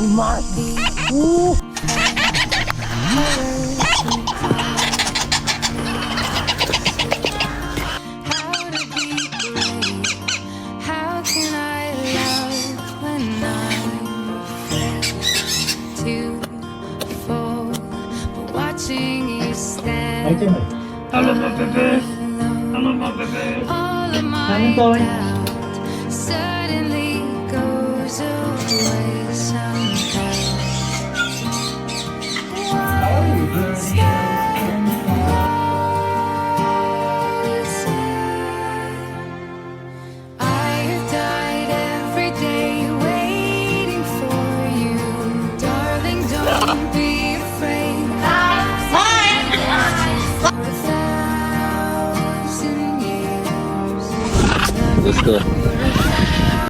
my. Ooh. How can I love when I'm too full? But watching you stand Hello, my baby. Hello, my baby. all of my How's it going? doubt suddenly goes away somehow. Once that I have died every day waiting for you, darling. Don't be afraid. For 1,000 years. Let's go.